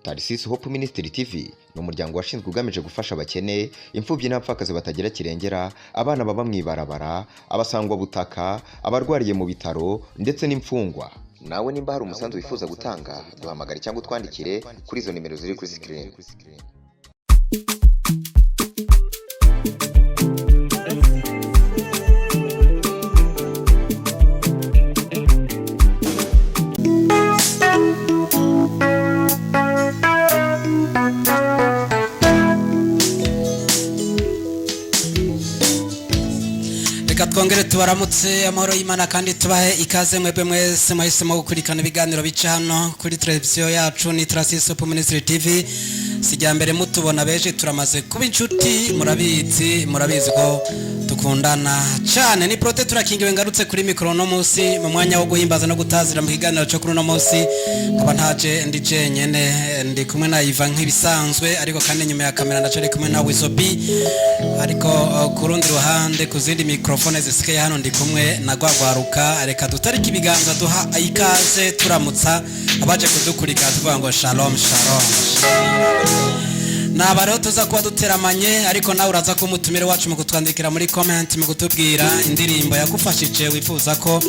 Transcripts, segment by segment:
Tarisisi Hope Ministry TV ni umuryango washinzwe ugamije gufasha abakene, imfubyi n'abapfakazi batagira kirengera, abana baba mwibarabara, abasangwa butaka, abarwariye mu bitaro ndetse n'imfungwa. Nawe nimba hari umusanzu wifuza gutanga, duhamagare cyangwa twandikire kuri izo nimero ziri kuri screen. Twongere tubaramutse amahoro y'Imana kandi tubahe ikaze mwebwe mwese mwahisemo gukurikirana ibiganiro bica hano kuri televiziyo yacu ni Tarisisi Hope Ministry TV. Sijya mbere mutubona beje turamaze kuba inshuti, murabizi ko dukundana cyane. Ni prote turakingiwe ngarutse kuri mikro no munsi mu mwanya wo guhimbaza no gutazira mu kiganiro cyo kuri no munsi. Kuba ntaje ndi jenyene, ndi kumwe na Ivan nk'ibisanzwe, ariko kandi nyuma ya kamera ndacari kumwe na Wisobi, ariko kurundi ruhande kuzindi mikrofone zisigaye hano ndi kumwe na Gwagwaruka. Reka dutariki ibiganza duha ikaze turamutsa abaje kudukurikira tuvuga ngo shalom shalom. Nabaro tuza kuba duteramanye, ariko nawe uraza ko umutumire wacu mu kutwandikira muri comment mu kutubwira indirimbo yakufashije wifuza ko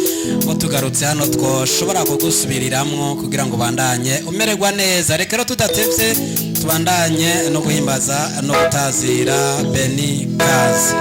ngo tugarutse hano twoshobora kugusubiriramwo kugira ngo bandanye umererwa neza. Reka rero tudatevye tubandanye no guhimbaza no gutazira Beni Kazi.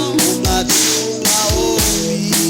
Unatuma ombi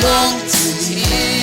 belong to Him.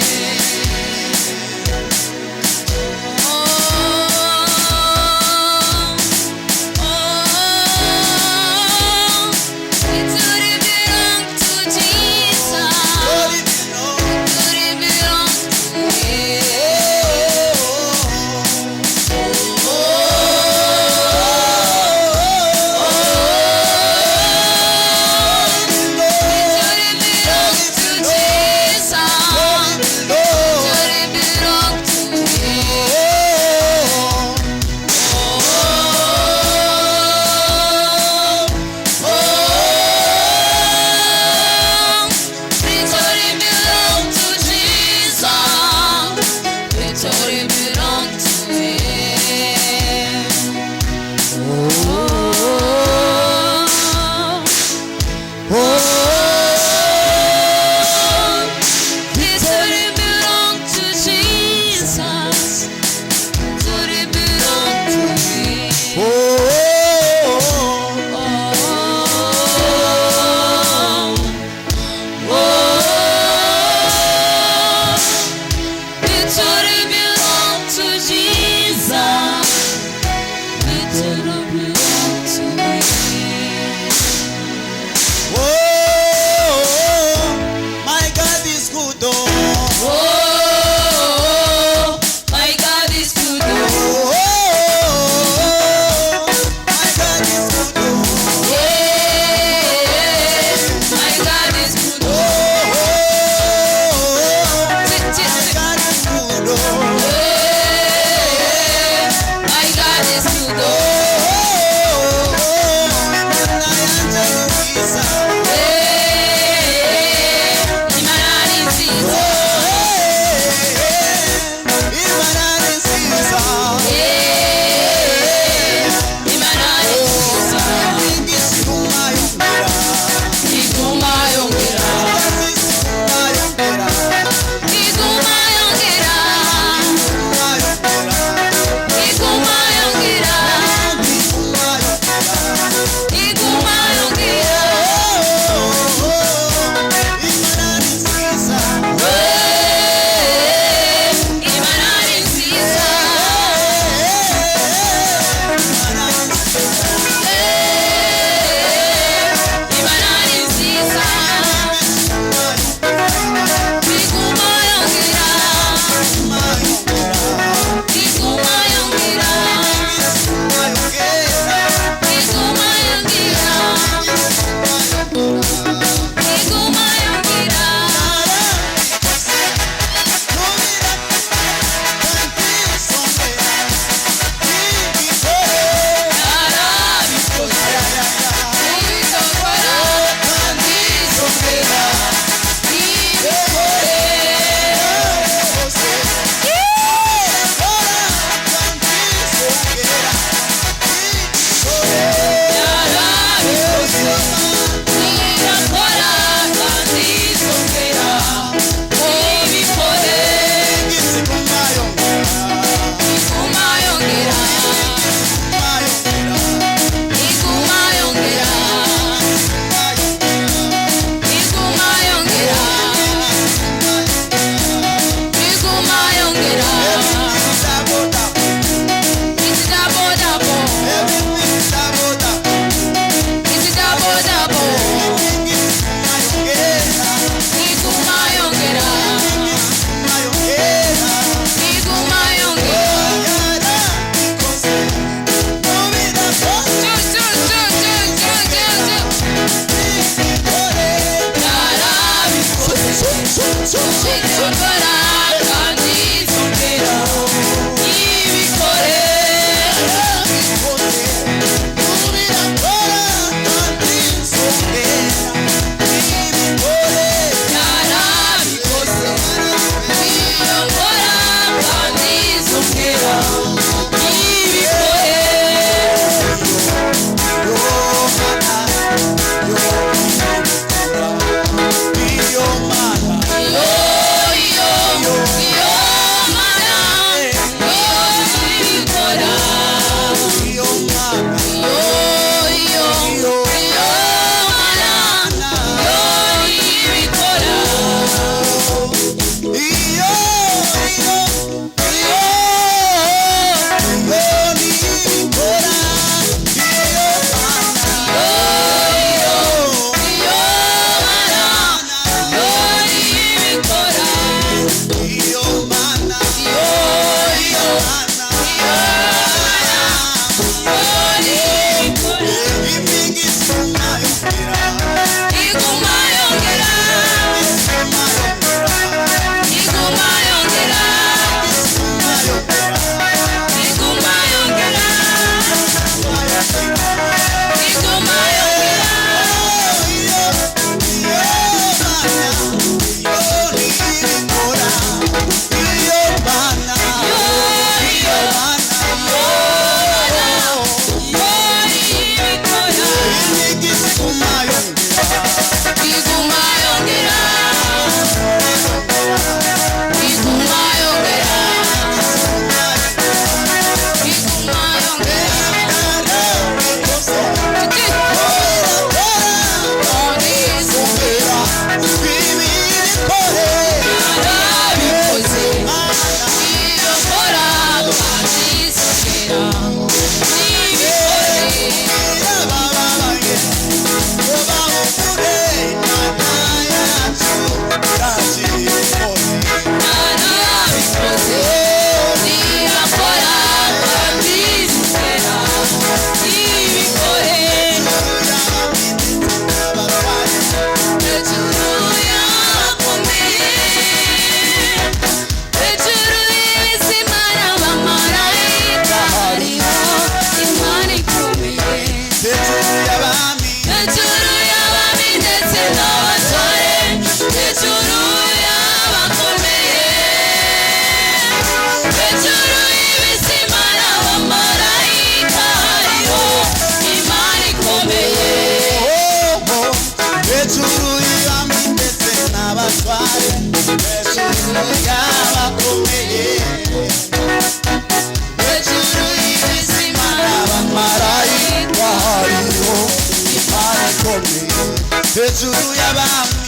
y'abakomeye hejuru y'ibizima n'abamarayika hariho Imana ikomeye hejuru y'abami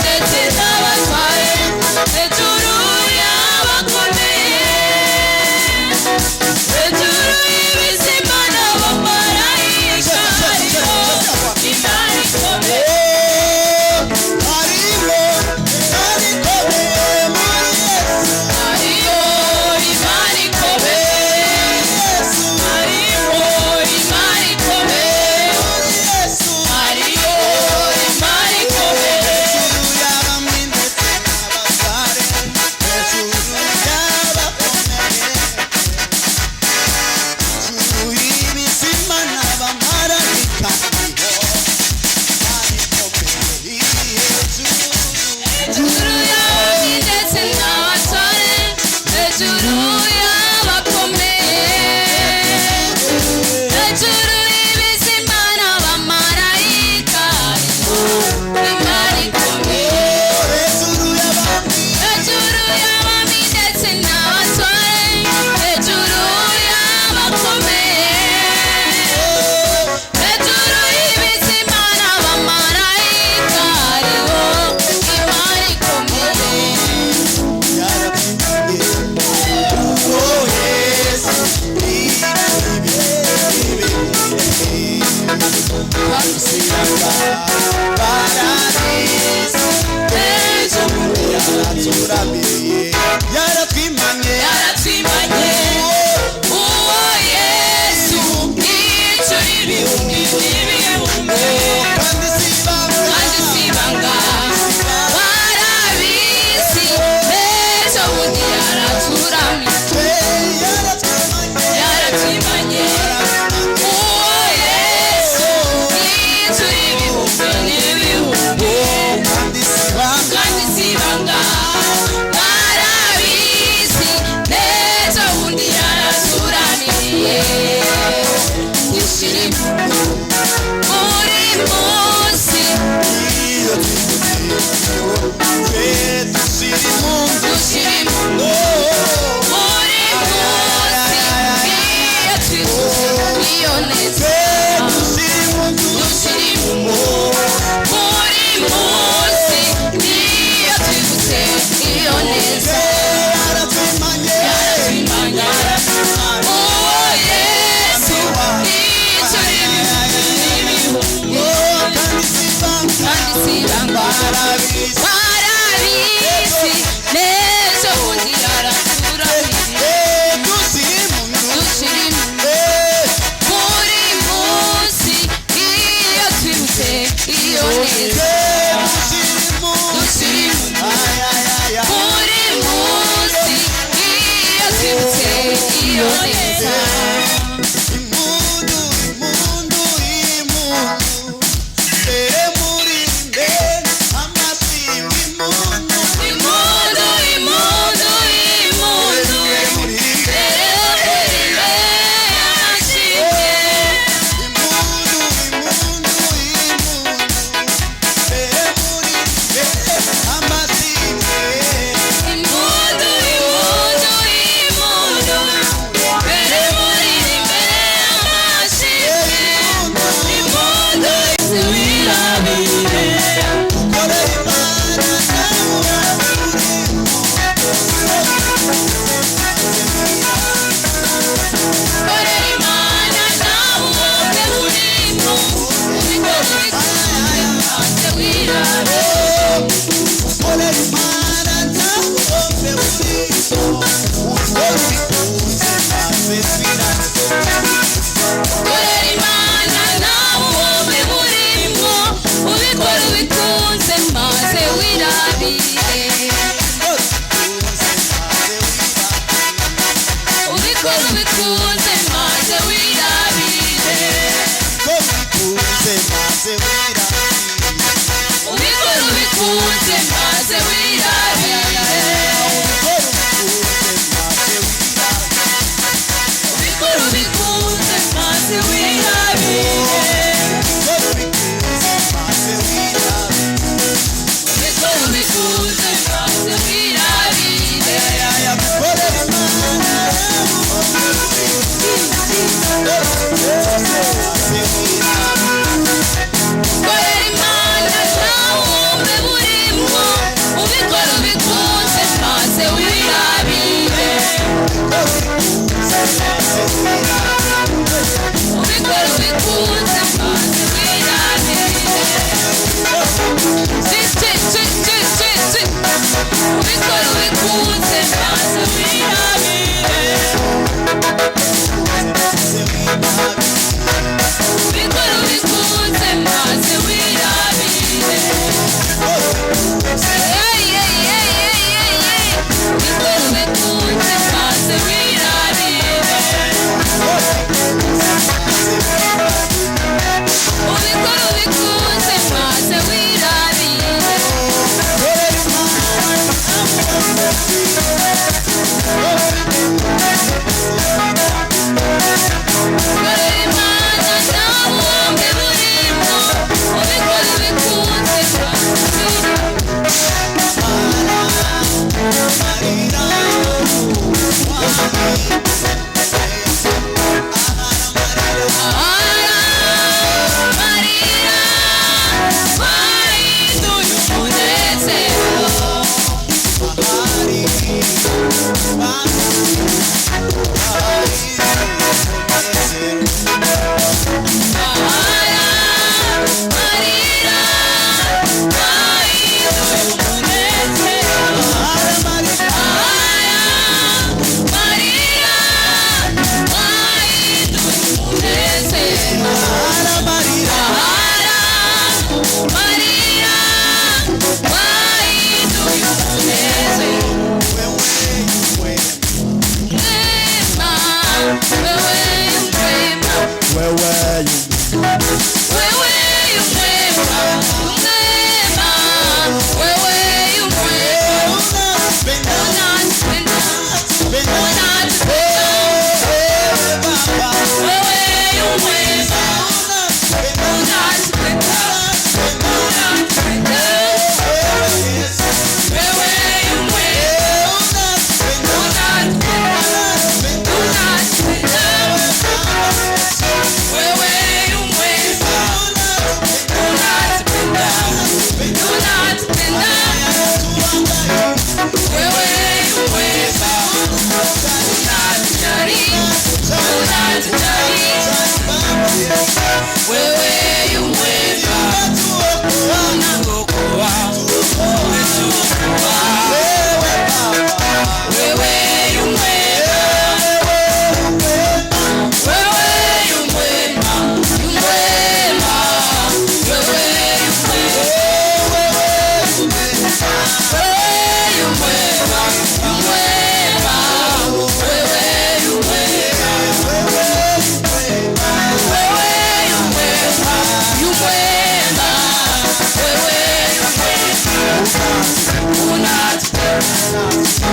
ndetse n'abatware hejuru y'abakomeye hejuru y'ibizima n'abamarayika hariho Imana ikomeye It's gonna be cool.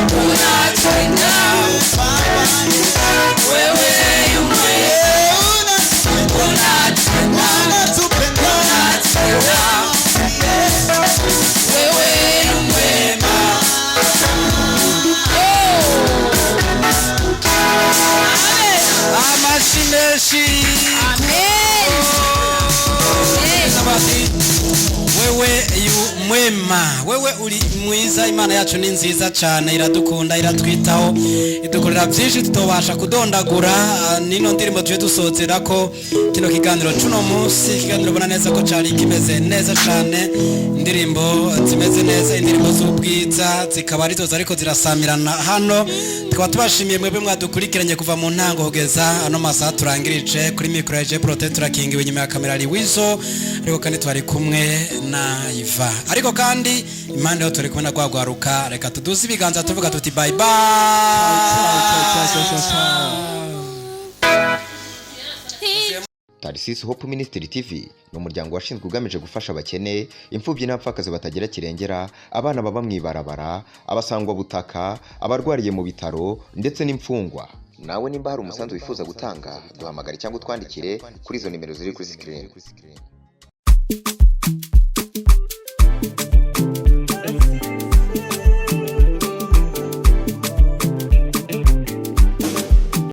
unatenda, wewe umwema, unatenda, wewe umwema. Amashimeshi. Wewe mwema, wewe uri mwiza, Imana yacu ni nziza cyane, iradukunda, iratwitaho, idukorera byinshi tutobasha kudondagura. Nino ndirimbo tuje dusozera ko kino kiganiro cuno munsi, kiganiro bona neza ko cyari kimeze neza cyane, indirimbo zimeze neza, indirimbo z'ubwiza zikaba arizo ariko zirasamirana hano. Tukaba tubashimiye mwebwe mwadukurikiranye kuva mu ntango kugeza ano masaha turangirije. Kuri micro ya Prote turakingiwe inyuma ya kamera Liwizo, ariko kandi twari kumwe na Iva, ariko kandi impande yo turi kumwe na Gwagwaruka. Reka tuduze ibiganza tuvuga tuti bye bye. Tarsis Hope Ministry TV ni umuryango washinzwe ugamije gufasha abakene, imfubyi n'abapfakazi batagira kirengera, abana baba mwibarabara, abasangwa butaka, abarwariye mu bitaro ndetse n'imfungwa. Nawe nimba hari umusanzu wifuza gutanga, duhamagare cyangwa utwandikire kuri izo nimero ziri kuri screen.